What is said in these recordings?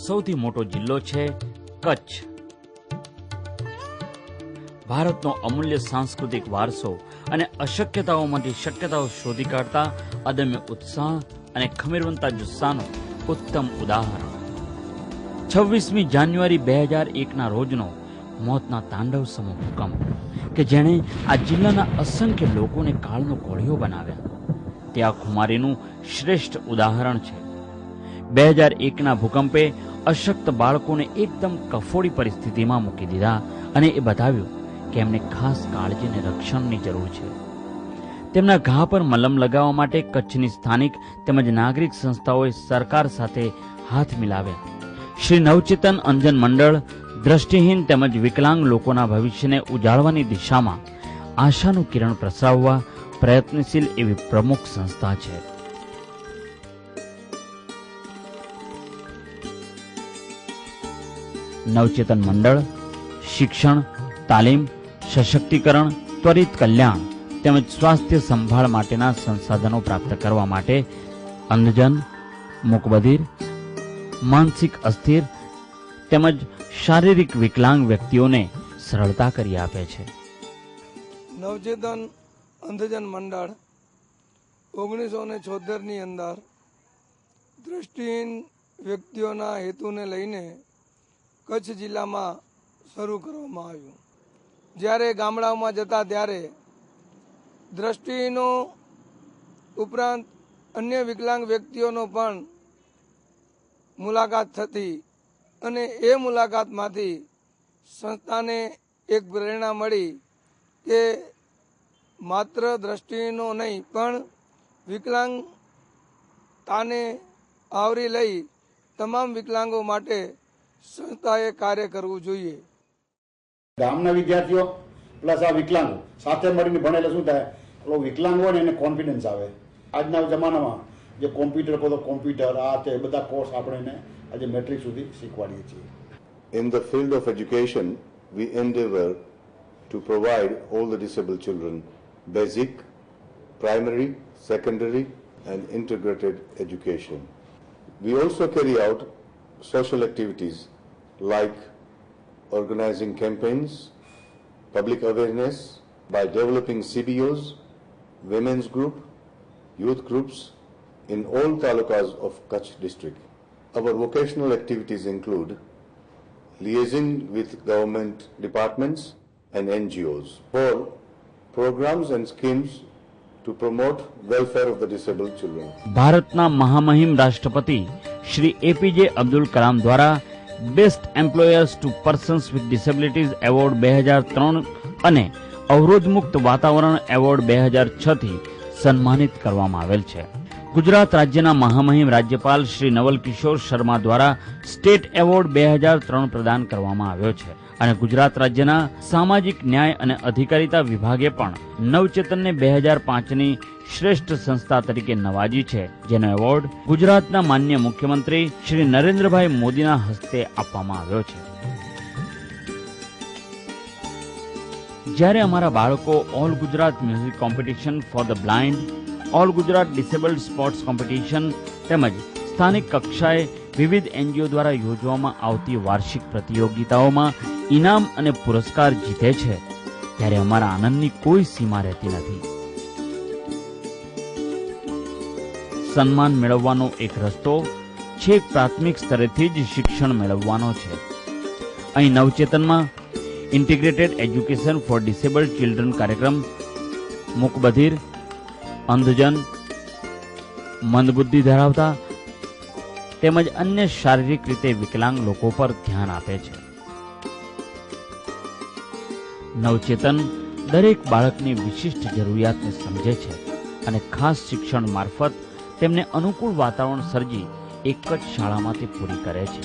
સૌથી મોટો જિલ્લો છે કચ્છ. ભારતનો અમૂલ્ય સાંસ્કૃતિક વારસો અને અશક્યતાઓમાંથી શક્યતાઓ શોધી કાઢતા અદમ્ય ઉત્સાહ અને ખમીરવંતા જુસ્સાનું ઉત્તમ ઉદાહરણ. 26મી જાન્યુઆરી 2001ના રોજનો મોતના તાંડવ સમો ભૂકંપ કે જેણે આ જિલ્લાના અસંખ્ય લોકોને કાળનો કોળિયો બનાવ્યા, તે આ ખુમારીનું શ્રેષ્ઠ ઉદાહરણ છે. 2001ના ભૂકંપે અશક્ત બાળકોને એકદમ કફોડી પરિસ્થિતિમાં મૂકી દીધા અને એ બતાવ્યું કે એમને ખાસ કાળજી અને રક્ષણની જરૂર છે. તેમના ઘા પર મલમ લગાવવા માટે કચ્છની સ્થાનિક તેમજ નાગરિક સંસ્થાઓએ સરકાર સાથે હાથ મિલાવ્યા. શ્રી નવચેતન અંધજન મંડળ દ્રષ્ટિહીન તેમજ વિકલાંગ લોકોના ભવિષ્યને ઉજાળવાની દિશામાં આશાનું કિરણ પ્રસરાવવા પ્રયત્નશીલ એવી પ્રમુખ સંસ્થા છે. નવચેતન મંડળ શિક્ષણ, તાલીમ, સશક્તિકરણ, ત્વરિત કલ્યાણ તેમજ સ્વાસ્થ્ય સંભાળ માટેના સંસાધનો પ્રાપ્ત કરવા માટે અંધજન, મૂકબધિર, માનસિક અસ્થિર તેમજ શારીરિક વિકલાંગ વ્યક્તિઓને સરળતા કરી આપે છે. નવચેતન અંધજન મંડળ 1976ની અંદર દૃષ્ટિહીન વ્યક્તિઓના હેતુને લઈને કચ્છ જિલ્લામાં શરૂ કરવામાં આવ્યું. જ્યારે ગામડાઓમાં જતા ત્યારે દ્રષ્ટિહીનો ઉપરાંત અન્ય વિકલાંગ વ્યક્તિઓનો પણ મુલાકાત થતી અને એ મુલાકાતમાંથી સંસ્થાને એક પ્રેરણા મળી કે માત્ર દ્રષ્ટિહીનો નહીં પણ વિકલાંગતાને આવરી લઈ તમામ વિકલાંગો માટે સંસ્થાએ કાર્ય કરવું જોઈએ. ગામના વિદ્યાર્થીઓ પ્લસ આ વિકલાંગો સાથે મળીને ભણેલે શું થાય, વિકલાંગ હોય ને એને કોન્ફિડન્સ આવે. આજના જમાનામાં જે કોમ્પ્યુટર કહો તો કોમ્પ્યુટર આ તે બધા કોર્સ આપણે એને આજે મેટ્રિક સુધી શીખવાડીએ છીએ. In the field of education, we endeavor to provide all the disabled children basic, primary, secondary and integrated education. We also carry out social activities like organizing campaigns, public awareness by developing CBOs, women's group, youth groups in all talukas of Kutch district. Our vocational activities include liaising with government departments and NGOs for programs and schemes to promote welfare of the disabled children. ભારતના મહામહિમ રાષ્ટ્રપતિ Shri APJ Abdul Kalam દ્વારા best employers to persons with disabilities award 2003 અને અવરોધ મુક્ત વાતાવરણ award 2006થી સન્માનિત કરવામાં આવેલ છે. ગુજરાત રાજ્યના મહામહિમ રાજ્યપાલ શ્રી નવલ કિશોર શર્મા દ્વારા સ્ટેટ એવોર્ડ 2003 પ્રદાન કરવામાં આવ્યો છે અને ગુજરાત રાજ્યના સામાજિક ન્યાય અને અધિકારીતા વિભાગે પણ નવચેતનને 2005ની શ્રેષ્ઠ સંસ્થા તરીકે નવાજી છે, જેનો એવોર્ડ ગુજરાતના માન્ય મુખ્યમંત્રી શ્રી નરેન્દ્રભાઈ મોદીના હસ્તે આપવામાં આવ્યો છે. જ્યારે અમારા બાળકો all Gujarat music competition for the blind, all Gujarat disabled sports competition તેમજ સ્થાનિક કક્ષાએ વિવિધ એનજીઓ દ્વારા યોજવામાં આવતી વાર્ષિક પ્રતિયોગિતાઓમાં ઇનામ અને પુરસ્કાર જીતે છે, ત્યારે અમારા આનંદની કોઈ સીમા રહેતી નથી. સન્માન મેળવવાનો એક રસ્તો છેક પ્રાથમિક સ્તરેથી જ શિક્ષણ મેળવવાનો છે. અહીં નવચેતનમાં integrated education for disabled children કાર્યક્રમ મૂકબધિર, અંધજન, મંદબુદ્ધિ ધરાવતા તેમજ અન્ય શારીરિક રીતે વિકલાંગ લોકો પર ધ્યાન આપે છે. નવચેતન દરેક બાળકની વિશિષ્ટ જરૂરિયાતને સમજે છે અને ખાસ શિક્ષણ મારફત તેમને અનુકૂળ વાતાવરણ સર્જી એક જ શાળામાંથી પૂરી કરે છે.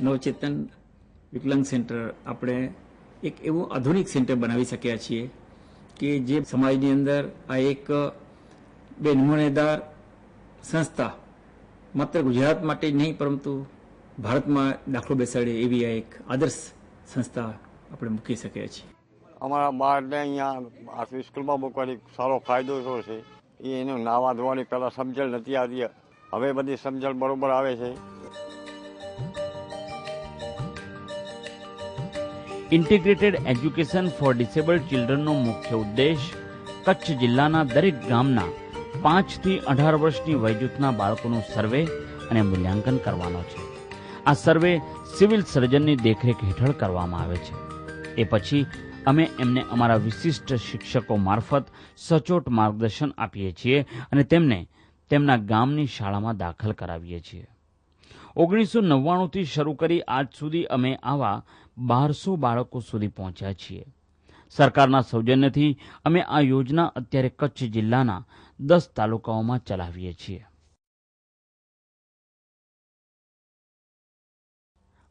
નવચેતન વિકલાંગ સેન્ટર આપણે એક એવું આધુનિક સેન્ટર બનાવી શક્યા છીએ કે જે સમાજની અંદર આ એક બે નમૂનેદાર સંસ્થા માત્ર ગુજરાત માટે જ નહીં પરંતુ ભારતમાં દાખલો બેસાડે એવી આ એક આદર્શ સંસ્થા આપણે મૂકી શક્યા છીએ. અમારા બાળને અહીંયા આ સ્કૂલમાં મૂકવાની સારો ફાયદો થયો છે. એનું નાવા ધોવાની પહેલાં સમજણ નથી આવતી, હવે બધી સમજણ બરોબર આવે છે. ઇન્ટિગ્રેટેડ એજ્યુકેશન ફોર ડિસેબલ્ડ ચિલ્ડ્રનનો મુખ્ય ઉદ્દેશ કચ્છ જિલ્લાના દરેક ગામના 5 થી 18 વર્ષની વયજૂથના બાળકોનું સર્વે અને મૂલ્યાંકન કરવાનો છે. આ સર્વે સિવિલ સર્જનની દેખરેખ હેઠળ કરવામાં આવે છે. એ પછી અમે એમને અમારા વિશિષ્ટ શિક્ષકો મારફત સચોટ માર્ગદર્શન આપીએ છીએ અને તેમને તેમના ગામની શાળામાં દાખલ કરાવીએ છીએ. 1999થી શરૂ કરી આજ સુધી અમે આવા 1200 બાળકો સુધી પહોંચ્યા છીએ. સરકારના સૌજન્યથી અમે આ યોજના અત્યારે કચ્છ જિલ્લાના 10 તાલુકાઓમાં ચલાવીએ છીએ.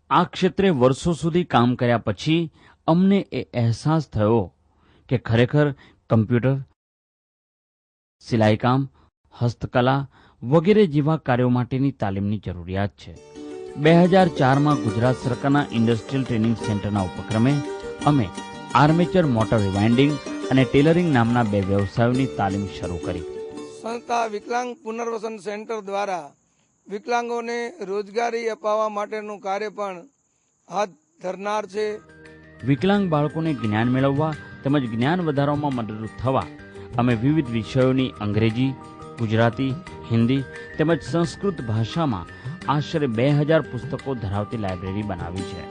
આ ક્ષેત્રે વર્ષો સુધી કામ કર્યા પછી અમને એ અહેસાસ થયો કે ખરેખર કમ્પ્યુટર, સિલાઈકામ, હસ્તકલા વગેરે જેવા કાર્યો માટેની તાલીમની જરૂરિયાત છે. 2004માં ગુજરાત સરકારના ઇન્ડસ્ટ્રીયલ ટ્રેનિંગ સેન્ટરના ઉપક્રમે અમે આર્મેચર મોટર રિવાઇન્ડિંગ અને ટેલરિંગ નામના 2 વ્યવસાયોની તાલીમ શરૂ કરી. સંસ્થા વિકલાંગ પુનર્વસન સેન્ટર દ્વારા વિકલાંગોને રોજગારી અપાવવા માટેનું કાર્ય પણ હાથ ધરનાર છે. વિકલાંગ બાળકોને જ્ઞાન મેળવવા તેમજ જ્ઞાન વધારવામાં મદદરૂપ થવા અમે વિવિધ વિષયોની અંગ્રેજી, ગુજરાતી, હિન્દી તેમજ સંસ્કૃત ભાષામાં આશરે 2000 પુસ્તકો ધરાવતી લાઇબ્રેરી બનાવી છે.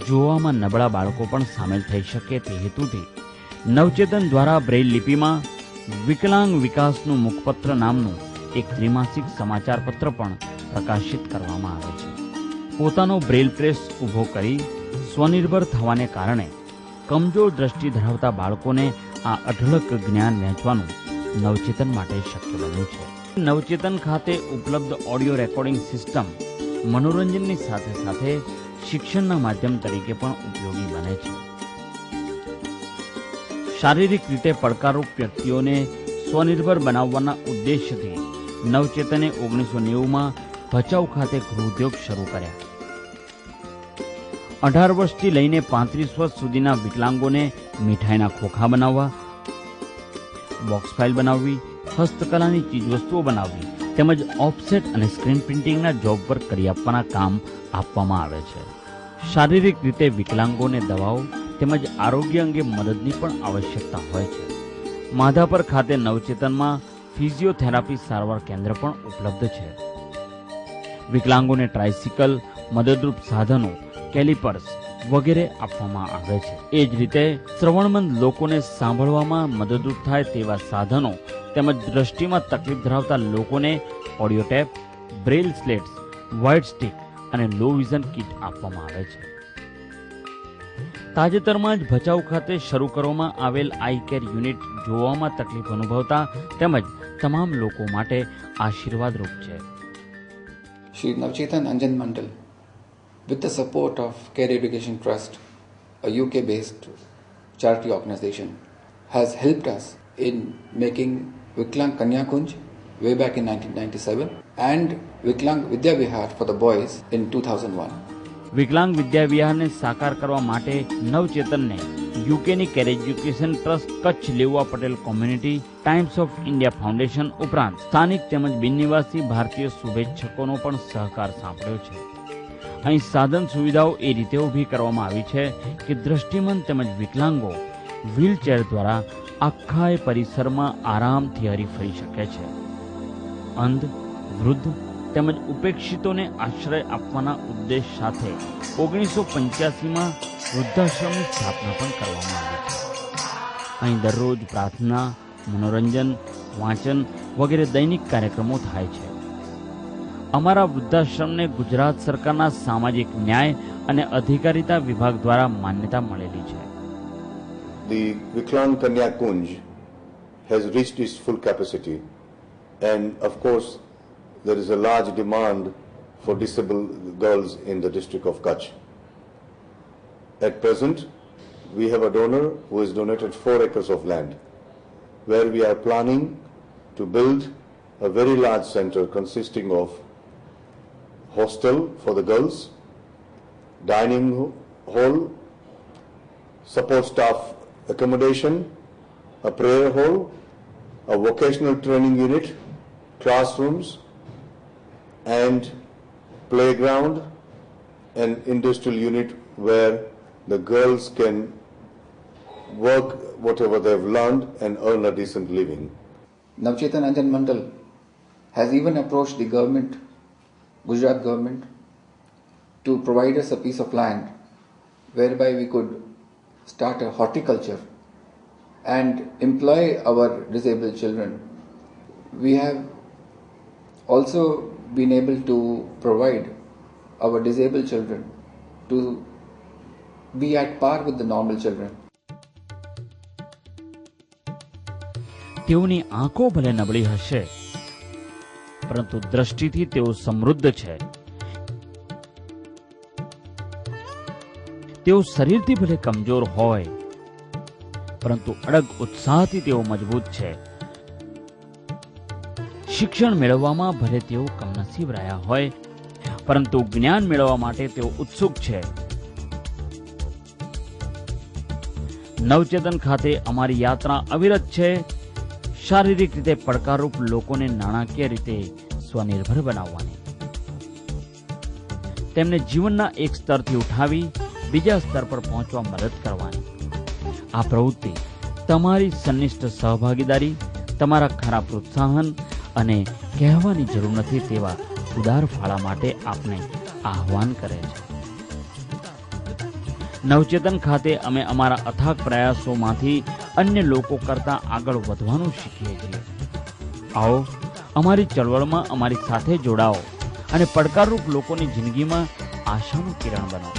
જોવામાં નબળા બાળકો પણ સામેલ થઈ શકે તે હેતુથી નવચેતન દ્વારા બ્રેઇલ લિપિમાં વિકલાંગ વિકાસનું મુખપત્ર નામનું એક ત્રિમાસિક સમાચાર પત્ર પણ પ્રકાશિત કરવામાં આવે છે. પોતાનો બ્રેઇલ પ્રેસ ઊભો કરી સ્વનિર્ભર થવાને કારણે કમજોર દ્રષ્ટિ ધરાવતા બાળકોને આ અઢળક જ્ઞાન વહેંચવાનું નવચેતન માટે શક્ય બન્યું છે. નવચેતન ખાતે ઉપલબ્ધ ઓડિયો રેકોર્ડિંગ સિસ્ટમ મનોરંજનની સાથે સાથે શિક્ષણના માધ્યમ તરીકે પણ ઉપયોગી બને છે. શારીરિક રીતે પડકારરૂપ વ્યક્તિઓને સ્વનિર્ભર બનાવવાના ઉદ્દેશ્યથી નવચેતને 1990માં ભચાઉ ખાતે ગૃહોદ્યોગ શરૂ કર્યા. 18 વર્ષથી લઈને 35 વર્ષ સુધીના વિકલાંગોને મીઠાઈના ખોખા બનાવવા, બોક્સ ફાઇલ બનાવવી, હસ્તકલાની ચીજવસ્તુઓ બનાવવી તેમજ ઓફસેટ અને સ્ક્રીન પ્રિન્ટિંગના જોબ વર્ક કરી આપવાના કામ આપવામાં આવે છે. શારીરિક રીતે વિકલાંગોને દવાઓ તેમજ આરોગ્ય અંગે મદદની પણ આવશ્યકતા હોય છે. માધાપર ખાતે નવચેતનમાં ફિઝિયોથેરાપી સારવાર કેન્દ્ર પણ ઉપલબ્ધ છે. વિકલાંગોને ટ્રાયસિકલ, મદદરૂપ સાધનો, કેલિપર્સ વગેરે આપવામાં આવે છે. એ જ રીતે શ્રવણમંદ લોકોને સાંભળવામાં મદદરૂપ થાય તેવા સાધનો તેમજ દ્રષ્ટિમાં તકલીફ ધરાવતા લોકોને audio tape, braille slates, white stick અને લો વિઝન કીટ આપવામાં આવે છે. તાજેતરમાં જ ભચાઉ ખાતે શરૂ કરવામાં આવેલ આઈ કેર યુનિટ જોવામાં તકલીફ અનુભવતા તેમજ તમામ લોકો માટે આશીર્વાદરૂપ છે. Shri Navchetan Anjan Mandal, with the support of Care Education Trust, a UK-based charity organization, has helped us in making Viklang Kanya Kunj way back in 1997 and Viklang Vidya Vihar for the boys in 2001. વિકલાંગ વિદ્યા વિહારને સાકાર કરવા માટે નવચેતનને યુકેની care education trust Kutch Leuva Patel community, Times of India foundation ઉપરાંત સ્થાનિક તેમજ બિનનિવાસી ભારતીય શુભેચ્છકોનો પણ સહકાર સાંપડ્યો છે. અહીં સાધન સુવિધાઓ એ રીતે ઊભી કરવામાં આવી છે કે દ્રષ્ટિમંત તેમજ વિકલાંગો વ્હીલચેર દ્વારા આખા એ પરિસરમાં આરામથી હરીફરી શકે છે. અંધ, વૃદ્ધ તેમજ ઉપેક્ષિતોને આશ્રય આપવાના ઉદ્દેશ સાથે 1985માં વૃદ્ધાશ્રમની સ્થાપના પણ કરવામાં આવી છે. અહીં દરરોજ પ્રાર્થના, મનોરંજન, વાંચન વગેરે દૈનિક કાર્યક્રમો થાય છે. અમારા વૃદ્ધાશ્રમને ગુજરાત સરકારના સામાજિક ન્યાય અને અધિકારીતા વિભાગ દ્વારા માન્યતા મળેલી છે. The Viklang Kanya Kunj has reached its full capacity, and of course there is a large demand for disabled girls in the district of Kutch. At present, we have a donor who has donated 4 acres of land, where we are planning to build a very large center consisting of hostel for the girls, dining hall, support staff accommodation, a prayer hall, a vocational training unit, classrooms, and playground and industrial unit where the girls can work whatever they've learned and earn a decent living. Navchetan Anjan Mandal has even approached the government, Gujarat government, to provide us a piece of land whereby we could start a horticulture and employ our disabled children. We have also been able to provide our disabled children to be at par with the normal children. તેઓની આંખો ભલે નબળી હશે, પરંતુ દ્રષ્ટિથી તેઓ સમૃદ્ધ છે. તેઓ શરીરથી ભલે કમજોર હોય, પરંતુ અડગ ઉત્સાહથી તેઓ મજબૂત છે. શિક્ષણ મેળવવામાં ભલે તેઓ કમનસીબ રહ્યા હોય, પરંતુ જ્ઞાન મેળવવા માટે તેઓ ઉત્સુક છે. નવચેતન ખાતે અમારી યાત્રા અવિરત છે, શારીરિક રીતે પડકારરૂપ લોકોને નાણાકીય રીતે સ્વનિર્ભર બનાવવાની, તેમને જીવનના એક સ્તરથી ઉઠાવી બીજા સ્તર પર પહોંચવા મદદ કરવાની. આ પ્રવૃત્તિ તમારી સનિષ્ઠ સહભાગીદારી, તમારા ખરા પ્રોત્સાહન અને કહેવાની જરૂર નથી તેવા ઉદાર ફાળા માટે આપણે આહ્વાન કરે છે. નવચેતન ખાતે અમે અમારા અથાગ પ્રયાસોમાંથી અન્ય લોકો કરતાં આગળ વધવાનું શીખીએ છીએ. આવો અમારી ચળવળમાં અમારી સાથે જોડાઓ અને પડકારરૂપ લોકોની જિંદગીમાં આશાનું કિરણ બનો.